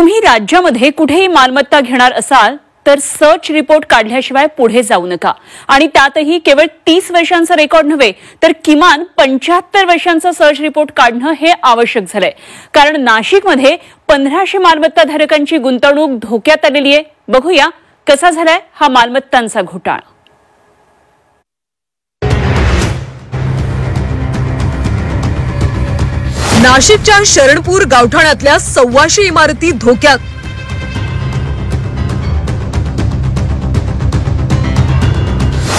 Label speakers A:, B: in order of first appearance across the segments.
A: तुम्ही राज्यामध्ये कुठेही मालमत्ता घेणार असाल तर सर्च रिपोर्ट काढल्याशिवाय पुढे जाऊ नका आणि त्यातही केवळ 30 वर्षांचा रेकॉर्ड नव्हे तर किमान 75 वर्षांचा सर्च रिपोर्ट काढणं हे आवश्यक झालंय। कारण नाशिकमध्ये 1500 मालमत्ता धारकांची गुंतवणूक धोक्यात आलेली आहे। बघूया कसा झालाय हा मालमत्तांचा घोटाळा।
B: नाशिकच्या शरणपूर गावठाणातल्या 125 इमारती धोक्यात।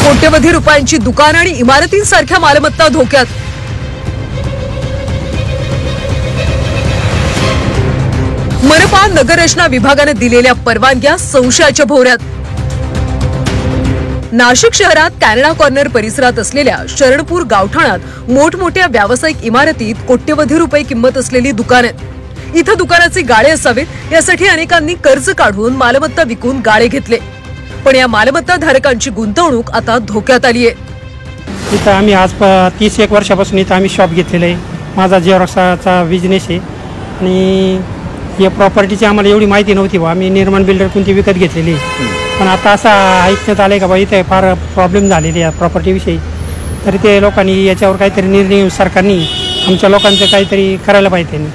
B: कोट्यवधी रुपयांची दुकान आणि इमारतींसारख्या मालमत्ता धोक्यात। मनपा नगररचना विभागाने दिलेल्या परवानग्या संशयाच्या भोवऱ्यात। नाशिक शहरात कॅनडा कॉर्नर परिसरात असलेल्या शरणपूर गावठाणात मोठमोठ्या व्यावसायिक इमारतीत कोट्यवधी रुपये किंमत असलेली दुकानं आहेत। इथं दुकानाचे गाळे असावेत यासाठी अनेकांनी कर्ज काढून मालमत्ता विकून गाळे घेतले, पण या मालमत्ता धारकांची गुंतवणूक आता धोक्यात आली आहे।
C: इथं आम्ही आज 30-1 वर्षापासून इथं आम्ही शॉप घेतलेलं आहे। माझा झेरॉक्सचा बिझनेस आहे आणि या प्रॉपर्टीची आम्हाला एवढी माहिती नव्हती बा, आम्ही निर्माण बिल्डर कोणती विकत घेतलेली। पण आता असं ऐकण्यात आलंय का बा इथे फार प्रॉब्लेम झालेले आहे प्रॉपर्टीविषयी, तर ते लोकांनी याच्यावर काहीतरी निर्णय सरकारने आमच्या लोकांचं काहीतरी करायला पाहिजे।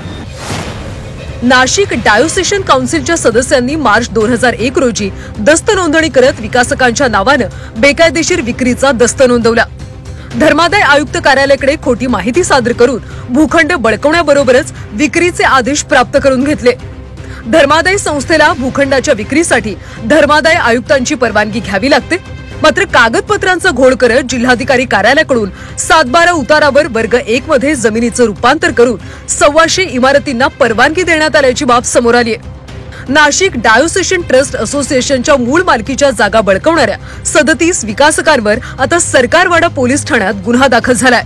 B: नाशिक डायोसेशन काउन्सिलच्या सदस्यांनी मार्च 2001 रोजी दस्त नोंदणी करत विकासकांच्या नावानं बेकायदेशीर विक्रीचा दस्त नोंदवला। धर्मादाय आयुक्त कार्यालयाकडे खोटी माहिती सादर करून भूखंड बळकवण्याबरोबरच विक्रीचे आदेश प्राप्त करून घेतले। धर्मादाय संस्थेला भूखंडाच्या विक्रीसाठी धर्मादाय आयुक्तांची परवानगी घ्यावी लागते, मात्र कागदपत्रांचा घोळ करत जिल्हाधिकारी कार्यालयाकडून 7/12 उतारावर वर्ग 1 मध्ये जमिनीचं रूपांतर करून 125 इमारतींना परवानगी देण्यात आल्याची बाब समोर आली आहे। नाशिक डायोसेशन ट्रस्ट असोसिएशनच्या मूळ मालकीच्या जागा बळकवणाऱ्या 37 विकासकांवर आता सरकारवाडा पोलीस ठाण्यात गुन्हा दाखल झालाय।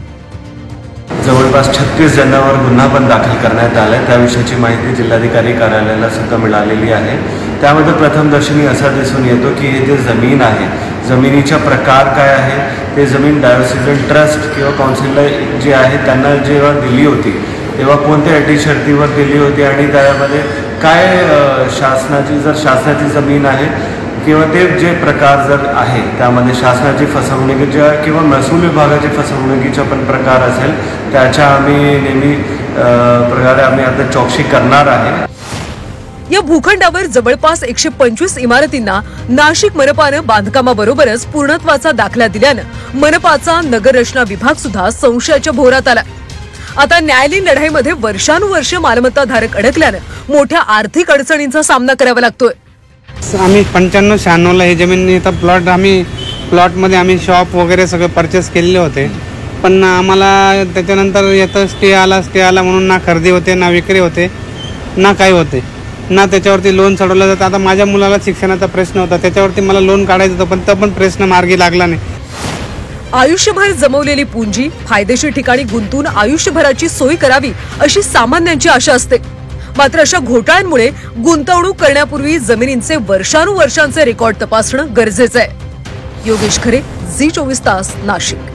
D: जवळपास 36 जणांवर गुन्हा पण दाखल करण्यात आलाय। त्याविषयीची माहिती जिल्हाधिकारी कार्यालयाला सुद्धा मिळालेली आहे। त्यामध्ये प्रथमदर्शनी असा दिसून येतो की हे जे जमीन आहे, जमिनीचा प्रकार काय आहे, ते जमीन डायोसेशन ट्रस्ट किंवा काउन्सिलला जे आहे त्यांना जेव्हा दिली होती तेव्हा कोणत्या अटी शर्तीवर दिली होती आणि त्यामध्ये काय शासनाची जमीन आहे किंवा ते जे प्रकार जर आहे त्यामध्ये शासनाची फसवणुकीच्या किंवा महसूल विभागाची फसवणुकीचा पण प्रकार असेल त्याच्या आम्ही नेहमी प्रकारे आम्ही आता चौकशी करणार आहे।
B: या भूखंडावर जवळपास 125 इमारतींना नाशिक मनपानं बांधकामाबरोबरच पूर्णत्वाचा दाखला दिल्यानं मनपाचा नगररचना विभाग सुद्धा संशयाच्या भोवऱ्यात आला। आता न्यायालयीन लढाईमध्ये वर्षानुवर्ष मालमत्ता धारक अडकल्यानं मोठ्या आर्थिक अडचणींचा सामना करावा लागतोय।
C: आम्ही 95-96 ला हे जमीन इथं प्लॉटमध्ये आम्ही शॉप वगैरे सगळं परचेस केलेले होते, पण आम्हाला त्याच्यानंतर येतं स्टे आला म्हणून ना खरेदी होते ना विक्री होते ना काही होते ना त्याच्यावरती लोन चढवलं जातं। आता माझ्या मुलाला शिक्षणाचा प्रश्न होता, त्याच्यावरती मला लोन काढायचं होतं, पण तो पण प्रश्न मार्गी लागला नाही।
B: आयुष्यभर जमवलेली पुंजी फायदेशीर ठिकाणी गुंतून आयुष्यभराची सोय करावी अशी सामान्यांची आशा असते, मात्र अशा घोटाळ्यांमुळे गुंतवणूक करण्यापूर्वी जमिनींचे वर्षानुवर्षांचे रेकॉर्ड तपासणं गरजेचं आहे। योगेश खरे, झी 24 तास, नाशिक।